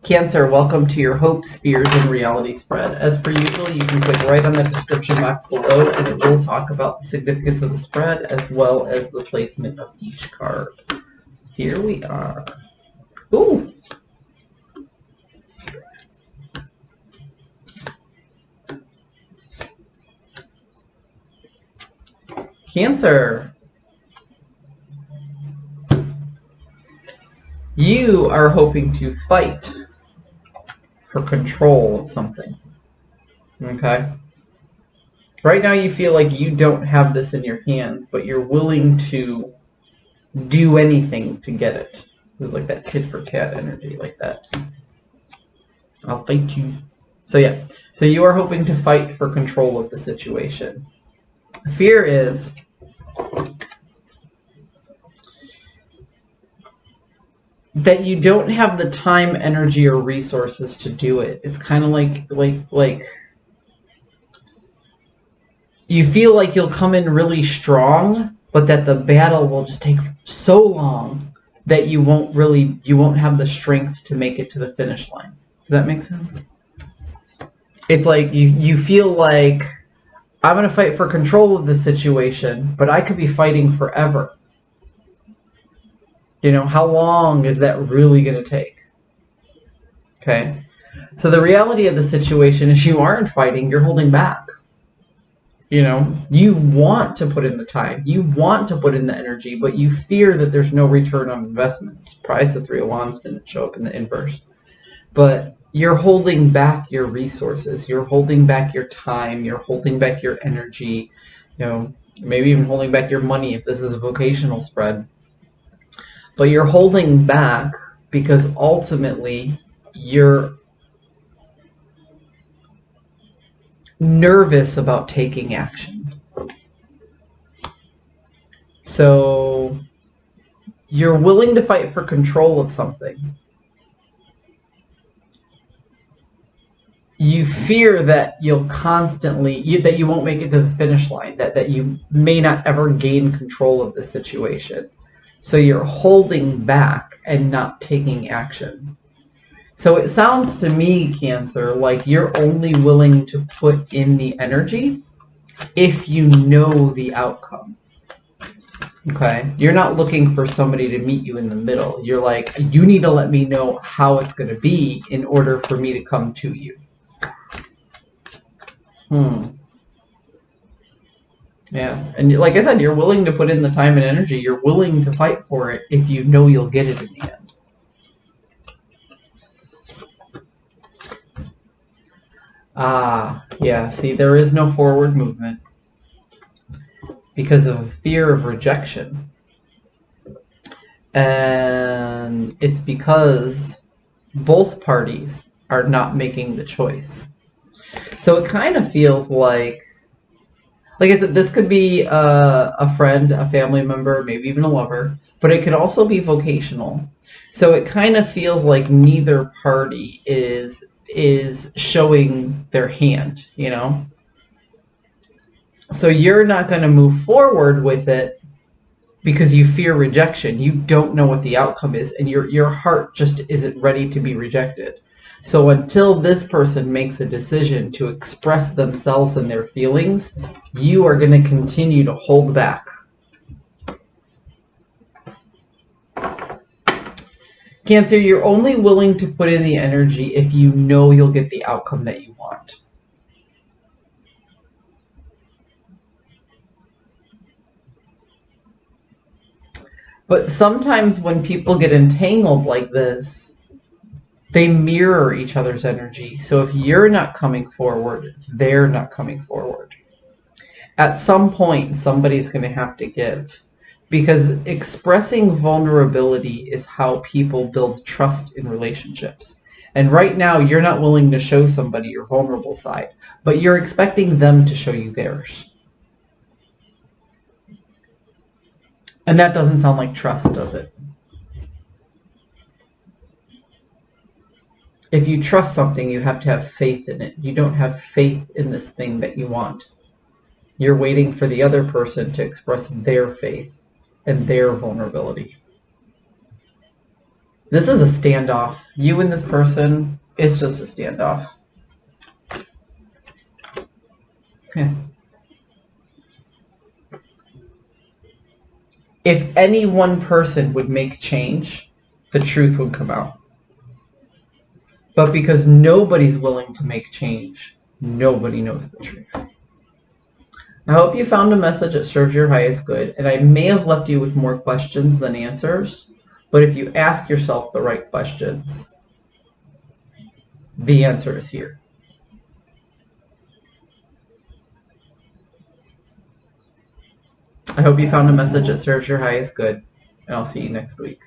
Cancer, welcome to your hopes, fears, and reality spread. As per usual, you can click right on the description box below and it will talk about the significance of the spread as well as the placement of each card. Here we are. Ooh! Cancer. You are hoping to fight for control of something. Okay? Right now you feel like you don't have this in your hands, but you're willing to do anything to get it. It's like that tit for tat energy, like that. I'll fight you. So yeah. So you are hoping to fight for control of the situation. Fear is that you don't have the time, energy, or resources to do it. It's kind of like you feel like you'll come in really strong, but that the battle will just take so long that you won't have the strength to make it to the finish line. Does that make sense? It's like you feel like, I'm going to fight for control of this situation, but I could be fighting forever. You know, how long is that really going to take? Okay. So the reality of the situation is you aren't fighting, you're holding back. You know, you want to put in the time, you want to put in the energy, but you fear that there's no return on investment. Surprise, the Three of Wands didn't show up in the inverse. But you're holding back your resources, you're holding back your time, you're holding back your energy, you know, maybe even holding back your money if this is a vocational spread. But you're holding back because ultimately you're nervous about taking action. So you're willing to fight for control of something. You fear that you'll constantly, that you won't make it to the finish line, that you may not ever gain control of the situation. So you're holding back and not taking action. So it sounds to me, Cancer, like you're only willing to put in the energy if you know the outcome. Okay? You're not looking for somebody to meet you in the middle. You're like, you need to let me know how it's going to be in order for me to come to you. Yeah, and like I said, you're willing to put in the time and energy. You're willing to fight for it if you know you'll get it in the end. Ah, yeah, see, there is no forward movement because of fear of rejection. And it's because both parties are not making the choice. So it kind of feels like I said, this could be a friend, a family member, maybe even a lover, but it could also be vocational. So it kind of feels like neither party is showing their hand, you know? So you're not going to move forward with it because you fear rejection. You don't know what the outcome is, and your heart just isn't ready to be rejected. So until this person makes a decision to express themselves and their feelings, you are going to continue to hold back. Cancer, you're only willing to put in the energy if you know you'll get the outcome that you want. But sometimes when people get entangled like this, they mirror each other's energy. So if you're not coming forward, they're not coming forward. At some point, somebody's going to have to give. Because expressing vulnerability is how people build trust in relationships. And right now, you're not willing to show somebody your vulnerable side, but you're expecting them to show you theirs. And that doesn't sound like trust, does it? If you trust something, you have to have faith in it. You don't have faith in this thing that you want. You're waiting for the other person to express their faith and their vulnerability. This is a standoff. You and this person, it's just a standoff. Okay. If any one person would make change, the truth would come out. But because nobody's willing to make change, nobody knows the truth. I hope you found a message that serves your highest good, and I may have left you with more questions than answers, but if you ask yourself the right questions, the answer is here. I hope you found a message that serves your highest good, and I'll see you next week.